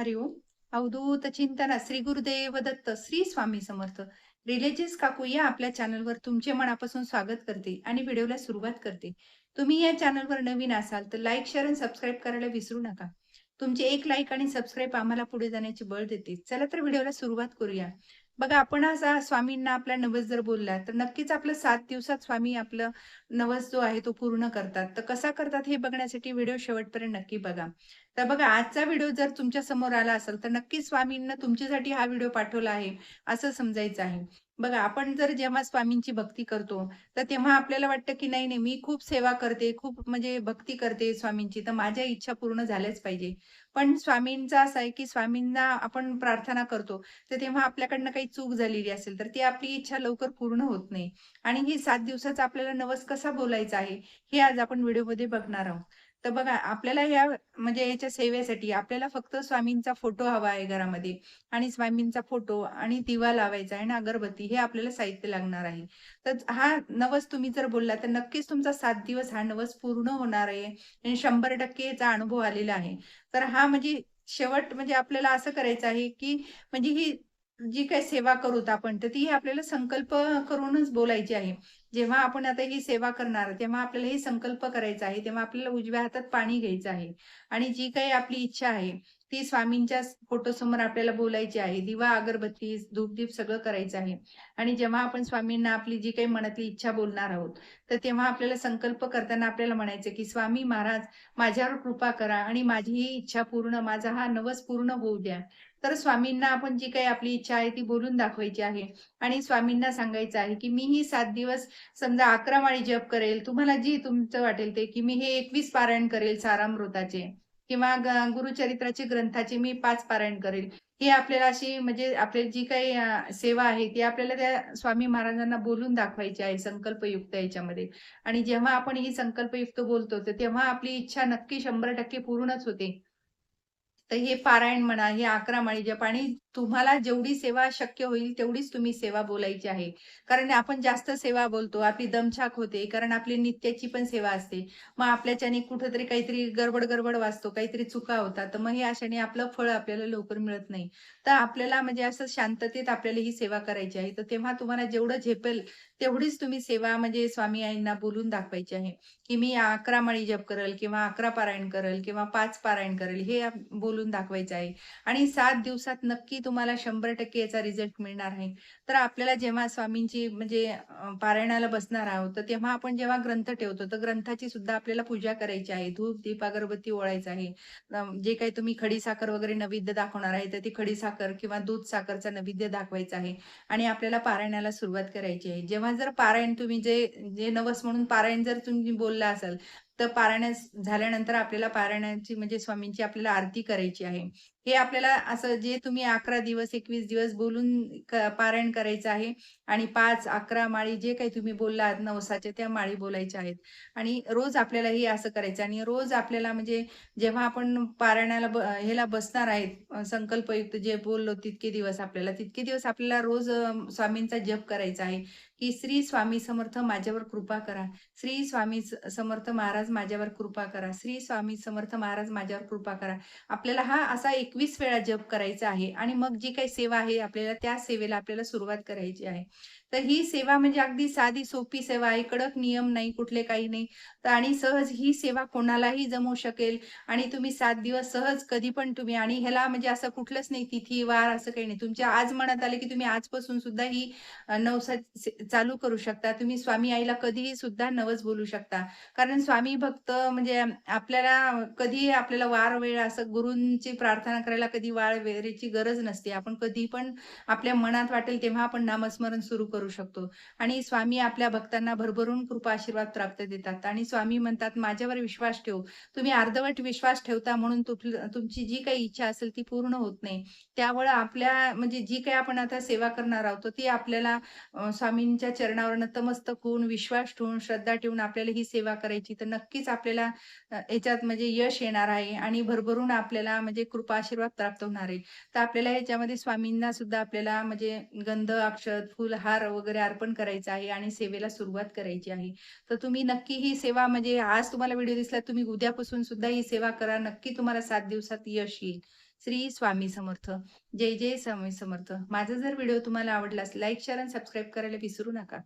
हरिओम. अवधूत चिंतन श्री गुरुदेव दत्त श्री स्वामी समर्थ. रिलीजियस काकू या आपल्या चॅनलवर तुमचे मनापासून स्वागत करते आणि व्हिडिओला सुरुवात करते. तुम्ही या चॅनलवर नवीन असाल तर लाईक, शेअर आणि सबस्क्राईब करायला विसरू नका. तुमचे एक लाईक आणि सबस्क्राईब आम्हाला पुढे जाण्याची बळ देते. चला तर व्हिडिओला सुरुवात करूया. बघा आपण असा स्वामींना आपला नवस जर बोलला तर नक्कीच आपलं 7 दिवसात स्वामी आपलं नवस जो आहे तो पूर्ण करतात. तर कसा करतात हे बघण्यासाठी व्हिडिओ शेवटपर्यंत नक्की बघा. तर बघा आजचा व्हिडिओ जर तुमच्या समोर आला असेल, तर नक्कीच स्वामींना तुमच्यासाठी हा व्हिडिओ पाठवला आहे, असं समजायचं आहे. बघा आपण जर जेव्हा स्वामींची भक्ती करतो, तर तेव्हा आपल्याला वाटतं, की नाही, नाही मी खूप सेवा करते, खूप म्हणजे भक्ती करते स्वामींची, तर माझ्या इच्छा पूर्ण झाल्याच पाहिजे. पण स्वामींचं असं आहे, की स्वामींना आपण प्रार्थना करतो, तर तेव्हा आपल्याकडनं काही चूक झालेली असेल, तर ती आपली इच्छा लवकर पूर्ण होत नाही. आणि ही 7 दिवसाचा आपल्याला नवस कसा बोलायचा आहे, हे आज आपण व्हिडिओमध्ये बघणार आहोत. तर बघा आपल्याला या म्हणजे याच्या सेवेसाठी आपल्याला फक्त स्वामींचा फोटो हवा आहे घरामध्ये आणि स्वामींचा फोटो आणि दिवा लावायचा आहे आणि अगरबत्ती हे आपल्याला साहित्य लागणार आहे. तर हा नवस तुम्ही जर बोलला तर नक्कीच तुमचा 7 दिवस हा नवस पूर्ण होणार आहे आणि 100% याचा अनुभव आलेला आहे. तर हा म्हणजे शेवट म्हणजे आपल्याला असं करायचं आहे, की म्हणजे ही जी काही सेवा करूत आपण, तर ती आपल्याला संकल्प करूनच बोलायची आहे. जेव्हा आपण आता ही सेवा करणार, तेव्हा आपल्याला हे संकल्प करायचा आहे. तेव्हा आपल्याला उजव्या हातात पाणी घ्यायचं आहे आणि जी काही आपली इच्छा आहे, ती स्वामींच्या फोटोसमोर आपल्याला बोलायची आहे. दिवा, अगरबत्ती, धूपदीप सगळं करायचं आहे आणि जेव्हा आपण स्वामींना आपली जी काही मनातली इच्छा बोलणार आहोत, तर तेव्हा आपल्याला संकल्प करताना आपल्याला म्हणायचं, की "स्वामी महाराज माझ्यावर कृपा करा आणि माझी ही इच्छा पूर्ण, माझा हा नवस पूर्ण होऊ द्या." तर स्वामींना आपण जी काही आपली इच्छा आहे, ती बोलून दाखवायची आहे आणि स्वामींना सांगायचं आहे, की "मी ही 7 दिवस समजा 11 माळी जप करेल, तुम्हाला जी तुमचं वाटेल ते, की मी हे 21 पारायण करेल सारामृताचे किंवा गुरुचरित्राचे ग्रंथाचे मी 5 पारायण करेल. ही आपल्याला अशी म्हणजे आपली जी काही सेवा आहे ती आपल्याला त्या स्वामी महाराजांना बोलून दाखवायची आहे संकल्पयुक्त याच्यामध्ये. आणि जेव्हा आपण ही संकल्पयुक्त बोलतो, तर तेव्हा आपली इच्छा नक्की 100% पूर्णच होते. तर हे पारायण म्हणा, हे 11 माळी जप आणि तुम्हाला जेवढी सेवा शक्य होईल तेवढीच तुम्ही सेवा बोलायची आहे. कारण आपण जास्त सेवा बोलतो, आपली दमछाक होते, कारण आपली नित्याची पण सेवा असते. मग आपल्याच्याने कुठेतरी काहीतरी गडबड-गडबड वाजतो, काहीतरी चुका होतात. तर मग हे अशाने आपलं फळ आपल्याला लवकर मिळत नाही. तर आपल्याला म्हणजे असं शांततेत आपल्याला ही सेवा करायची आहे. तर तेव्हा तुम्हाला जेवढं झेपेल तेवढीच तुम्ही सेवा म्हणजे स्वामी आईंना बोलून दाखवायची आहे, की मी 11 माळी जप करेल किंवा 11 पारायण करेल किंवा 5 पारायण करेल हे बोलून दाखवायचं आहे. आणि 7 दिवसात नक्की तुम्हाला 100% याचा रिझल्ट मिळणार आहे. तर आपल्याला जेव्हा स्वामींची म्हणजे पारायणाला बसणार आहोत, तर तेव्हा आपण जेव्हा ग्रंथ ठेवतो, तर ग्रंथाची सुद्धा आपल्याला पूजा करायची आहे. धूप, दीप, अगरबत्ती ओवाळायचं आहे. जे काही तुम्ही खडीसाखर वगैरे नैवेद्य दाखवणार आहे, तर ती खडीसाखर किंवा दूध साखरचा नैवेद्य दाखवायचा आहे आणि आपल्याला पारायणाला सुरुवात करायची आहे. जेव्हा जर पारायण तुम्ही जे जे नवस म्हणून पारायण जर तुम्ही बोलला असाल, तर पारायण झाल्यानंतर आपल्याला पारायणाची म्हणजे स्वामींची आपल्याला आरती करायची आहे. हे आपल्याला असं जे तुम्ही 11 दिवस, 21 दिवस बोलून पारायण करायचं आहे आणि 5, 11 माळी जे काही तुम्ही बोललात नवसाच्या त्या माळी बोलायच्या आहेत आणि रोज आपल्याला हे असं करायचं आणि रोज आपल्याला म्हणजे जेव्हा आपण पारायणाला ह्याला बसणार आहेत संकल्पयुक्त जे बोललो तितके दिवस आपल्याला रोज स्वामींचा जप करायचा आहे, की श्री स्वामी समर्थ माझ्यावर कृपा करा. श्री स्वामी समर्थ महाराज माझ्यावर कृपा करा. श्री स्वामी समर्थ महाराज माझ्यावर कृपा करा. आपल्याला हा असा 21 वेळा जप करायचा आहे आणि मग जी काही सेवा आहे आपल्याला त्या सेवेला आपल्याला सुरुवात करायची आहे. तर ही सेवा म्हणजे अगदी साधी सोपी सेवा आहे. कडक नियम नाही, कुठले काही नाही. तर आणि सहज ही सेवा कोणालाही जमू शकेल आणि तुम्ही 7 दिवस सहज कधी पण तुम्ही आणि ह्याला म्हणजे असं कुठलंच नाही तिथी, वार असं काही नाही. तुमच्या आज मनात आले, की तुम्ही आजपासून सुद्धा ही नवस चालू करू शकता. तुम्ही स्वामी आईला कधीही सुद्धा नवस बोलू शकता. कारण स्वामी भक्त म्हणजे आपल्याला कधीही आपल्याला वार वेळ असं गुरूंची प्रार्थना करायला कधी वार वेळेची गरज नसते. आपण कधी पण आपल्या मनात वाटेल तेव्हा आपण नामस्मरण सुरू करू शकतो. आणि स्वामी आपल्या भक्तांना भरभरून कृपा आशीर्वाद प्राप्त देतात आणि स्वामी म्हणतात, "माझ्यावर विश्वास ठेव." तुम्ही अर्धवट विश्वास ठेवता म्हणून तुमची जी काही इच्छा असेल ती पूर्ण होत नाही. त्यामुळे आपल्या म्हणजे जी काही आपण आता सेवा करणार आहोत, तर ती आपल्याला स्वामींच्या चरणावर नतमस्तक होऊन, विश्वास ठेवून, श्रद्धा ठेवून आपल्याला ही सेवा करायची. तर नक्कीच आपल्याला याच्यात म्हणजे यश येणार आहे आणि भरभरून आपल्याला म्हणजे कृपा आशीर्वाद प्राप्त होणार आहे. तर आपल्याला ह्याच्यामध्ये स्वामींना सुद्धा आपल्याला म्हणजे गंध, अक्षत, फूल, हार वगैरे अर्पण करायचा आहे आणि सेवेला सुरुवात करायची आहे. तर तुम्ही नक्की ही सेवा म्हणजे आज तुम्हाला व्हिडिओ दिसला, तुम्ही उद्यापासून सुद्धा ही सेवा करा. नक्की तुम्हाला 7 दिवसात यश येईल. श्री स्वामी समर्थ. जय जय स्वामी समर्थ. माझा जर व्हिडिओ तुम्हाला आवडला असेल, लाईक, शेअर आणि सबस्क्राईब करायला विसरू नका.